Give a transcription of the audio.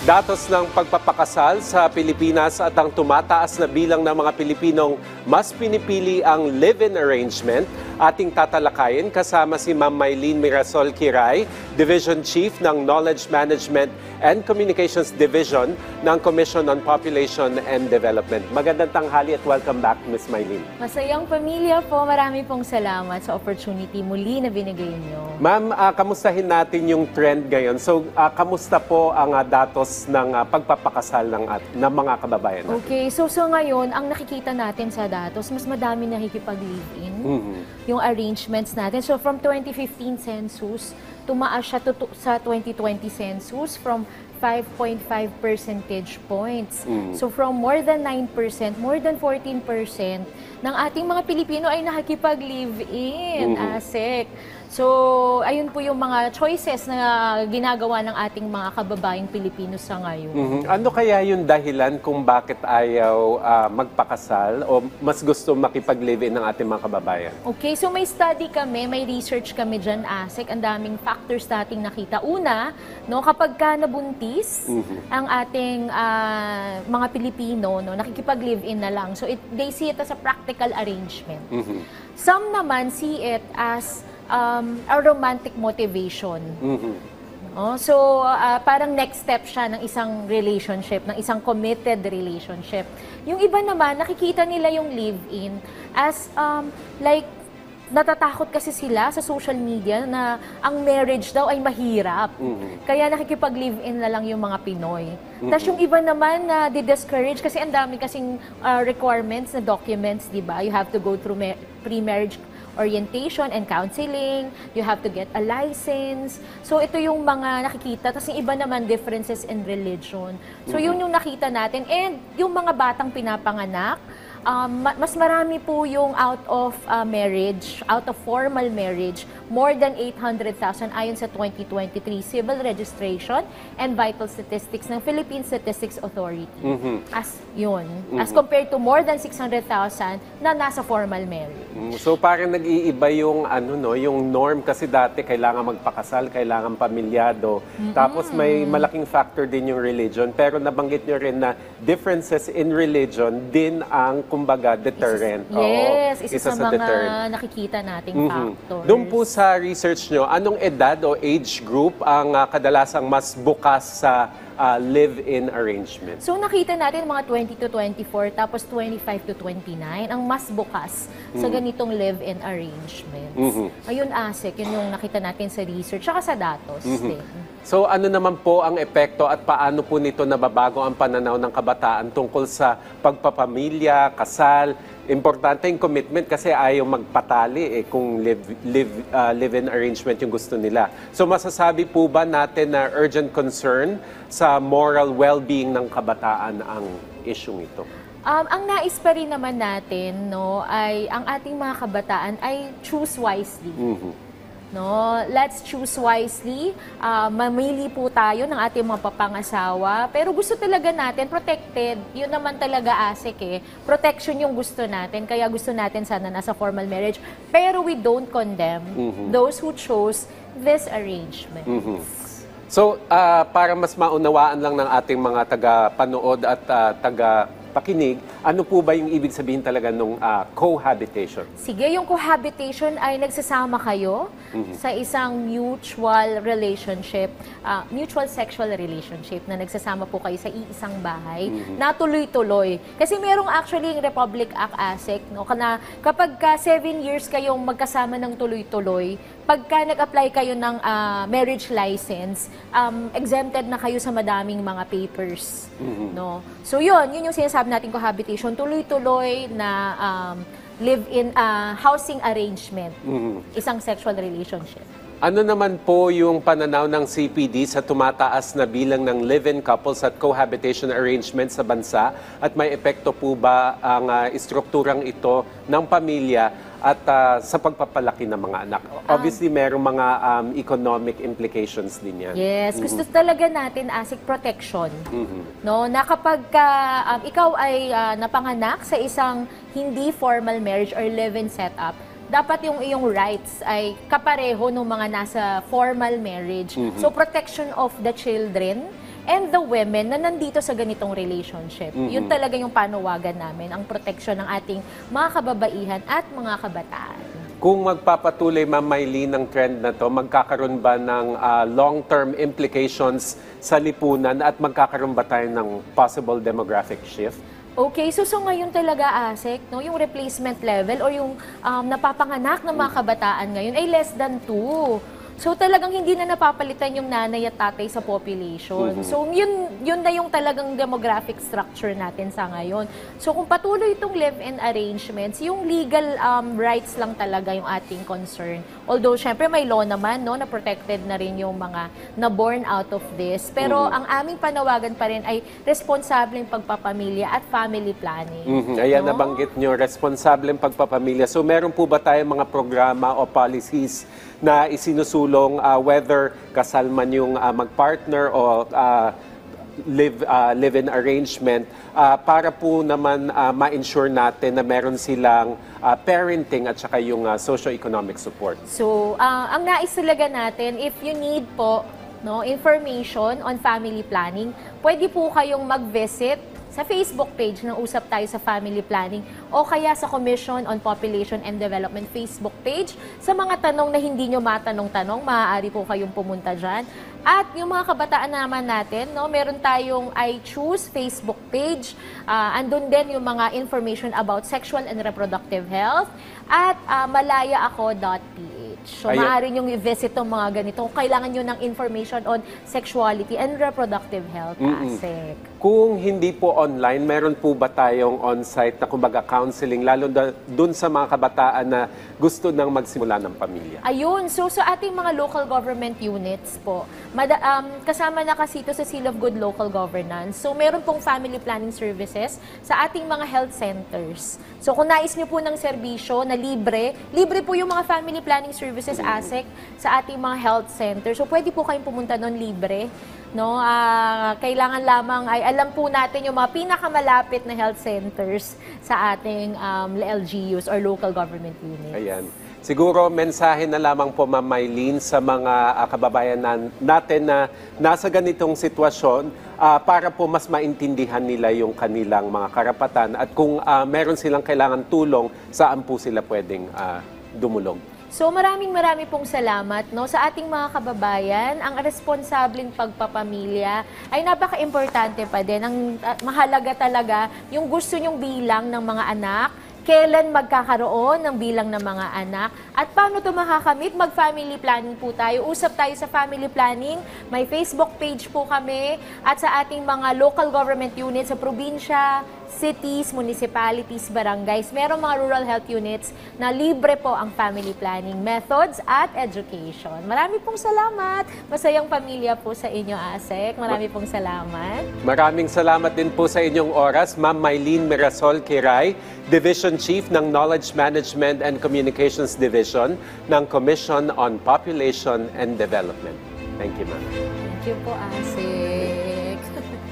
Datos ng pagpapakasal sa Pilipinas at ang tumataas na bilang ng mga Pilipinong mas pinipili ang live-in arrangement, ating tatalakayin kasama si Ma'am Mylene Mirasol Kiray, Division Chief ng Knowledge Management and Communications Division ng Commission on Population and Development. Magandang tanghali at welcome back, Ms. Mylene. Masayang pamilya po. Marami pong salamat sa opportunity muli na binigay niyo. Ma'am, kamustahin natin yung trend ngayon. So, kamusta po ang datos ng pagpapakasal ng mga kababayan natin? Okay, so ngayon, ang nakikita natin sa datos, mas madami nakikipag-live-in yung arrangements natin. So from 2015 census, tumaas siya sa 2020 census from 5.5 percentage points. So from more than 9%, more than 14% ng ating mga Pilipino ay nakikipag-live-in, ASEC. So, ayun po yung mga choices na ginagawa ng ating mga kababayang Pilipino sa ngayon. Ano kaya yung dahilan kung bakit ayaw magpakasal o mas gusto makipag-live-in ng ating mga kababayan? Okay, so may study kami, may research kami dyan, ASEC. Ang daming factors nating nakita. Una, no, kapag ka nabuntis ang ating mga Pilipino, no, nakikipag-live-in na lang. So, they see it as a practical arrangement. Some naman see it as a romantic motivation. So, parang next step siya ng isang relationship, ng isang committed relationship. Yung iba naman, nakikita nila yung live-in as like, natatakot kasi sila sa social media na ang marriage daw ay mahirap. Kaya nakikipag-live-in na lang yung mga Pinoy. Tapos yung iba naman na di-discourage kasi ang dami kasing requirements na documents, di ba? You have to go through pre-marriage orientation and counseling, you have to get a license. So ito yung mga nakikita. Tapos yung iba naman, differences in religion. So yun yung nakita natin. And yung mga batang pinapanganak, mas marami po yung out of marriage, out of formal marriage, more than 800,000 ayon sa 2023 Civil Registration and Vital Statistics ng Philippine Statistics Authority. As yun. As compared to more than 600,000 na nasa formal marriage. So parang nag-iiba yung yung norm kasi dati kailangan magpakasal, kailangan pamilyado. Tapos may malaking factor din yung religion, pero nabanggit nyo rin na differences in religion din ang kumbaga deterrent. Yes, isa sa mga deterrent. nakikita nating factors. Doon po sa research nyo, anong edad o age group ang kadalasang mas bukas sa live-in arrangement? So nakita natin mga 20 to 24 tapos 25 to 29 ang mas bukas sa ganitong live-in arrangements. Ayun, ASEC, yun yung nakita natin sa research saka sa datos din. So ano naman po ang epekto at paano po nito nababago ang pananaw ng kabataan tungkol sa pagpapamilya, kasal? Importante yung commitment kasi ayaw magpatali kung live-in arrangement yung gusto nila. So masasabi po ba natin na urgent concern sa moral well-being ng kabataan ang isyung ito? Ang nais pa rin naman natin, no, ay ang ating mga kabataan ay choose wisely. No, let's choose wisely. Mamili po tayo ng ating mga papangasawa. Pero gusto talaga natin protected. Yun naman talaga, ASEC, protection yung gusto natin. Kaya gusto natin sana nasa formal marriage. Pero we don't condemn those who chose this arrangement. So, para mas maunawaan lang ng ating mga taga-panood at taga-pakinig, ano po ba yung ibig sabihin talaga ng cohabitation? Sige, yung cohabitation ay nagsasama kayo sa isang mutual relationship, mutual sexual relationship na nagsasama po kayo sa iisang bahay na tuloy-tuloy. Kasi merong actually yung Republic Act, ASEC, no, na kapag 7 years kayong magkasama ng tuloy-tuloy, pagka nag-apply kayo ng marriage license, exempted na kayo sa madaming mga papers. No? So yun yung sinasabi natin cohabitation, tuloy-tuloy na live-in housing arrangement, isang sexual relationship. Ano naman po yung pananaw ng CPD sa tumataas na bilang ng live-in couples at cohabitation arrangements sa bansa? At may epekto po ba ang istrukturang ito ng pamilya at sa pagpapalaki ng mga anak? Obviously, merong mga economic implications din yan. Yes, gusto talaga natin ASEC protection. No, na kapag ikaw ay napanganak sa isang hindi formal marriage or live-in setup, dapat yung iyong rights ay kapareho ng mga nasa formal marriage. So protection of the children and the women na nandito sa ganitong relationship. Yun talaga yung panawagan namin, ang proteksyon ng ating mga kababaihan at mga kabataan. Kung magpapatuloy, Ma'am Mylene, ng trend na to, magkakaroon ba ng long-term implications sa lipunan at magkakaroon ba tayo ng possible demographic shift? Okay, so ngayon talaga, Asek, no, yung replacement level or yung napapanganak ng mga kabataan ngayon ay less than 2. So talagang hindi na napapalitan yung nanay at tatay sa population. So yun na yung talagang demographic structure natin sa ngayon. So kung patuloy itong live-in arrangements, yung legal rights lang talaga yung ating concern. Although syempre may law naman, no, na protected na rin yung mga na-born out of this. Pero ang aming panawagan pa rin ay responsableng pagpapamilya at family planning. Ayan, no? nabanggit nyo, responsableng pagpapamilya. So meron po ba tayong mga programa o policies na isinusulong whether kasal man yung mag-partner o live-in arrangement para po naman ma-ensure natin na meron silang parenting at saka yung socio-economic support? So, ang nais talaga natin, if you need po information on family planning, pwede po kayong mag-visit sa Facebook page ng Usap Tayo sa Family Planning o kaya sa Commission on Population and Development Facebook page. Sa mga tanong na hindi nyo matanong-tanong, maaari po kayong pumunta dyan. At yung mga kabataan naman natin, no, meron tayong I Choose Facebook page. Andun din yung mga information about sexual and reproductive health at malayaako.ph. So, maaari nyo i-visit itong mga ganito. Kailangan nyo ng information on sexuality and reproductive health, ASEC. Kung hindi po online, meron po ba tayong on-site na kumbaga counseling, lalo dun sa mga kabataan na gusto nang magsimula ng pamilya? Ayun. So, sa ating mga local government units po, kasama na kasi ito sa Seal of Good Local Governance. So, meron pong family planning services sa ating mga health centers. So, kung nais nyo po ng serbisyo na libre po yung mga family planning services, ASEC, sa ating mga health centers. So, pwede po kayong pumunta doon libre. No, kailangan lamang ay alam po natin yung mga pinakamalapit na health centers sa ating LGUs or local government units. Ayan. Siguro mensahe na lamang po, Ma'am Mylene, sa mga kababayan natin na nasa ganitong sitwasyon para po mas maintindihan nila yung kanilang mga karapatan at kung meron silang kailangan tulong, saan po sila pwedeng dumulog. So maraming pong salamat sa ating mga kababayan. Ang responsableng pagpapamilya ay napaka-importante pa din. Ang mahalaga talaga yung gusto nyong bilang ng mga anak, kailan magkakaroon ng bilang ng mga anak, at paano ito makakamit? Mag-family planning po tayo. Usap tayo sa family planning. May Facebook page po kami at sa ating mga local government units sa probinsya, cities, municipalities, barangays. Merong mga rural health units na libre po ang family planning methods at education. Marami pong salamat. Masayang pamilya po sa inyo, ASEC. Marami pong salamat. Maraming salamat din po sa inyong oras, Ma'am Mylene Mirasol Kiray, Division Chief ng Knowledge Management and Communications Division ng Commission on Population and Development. Thank you, ma'am. Thank you po, ASEC.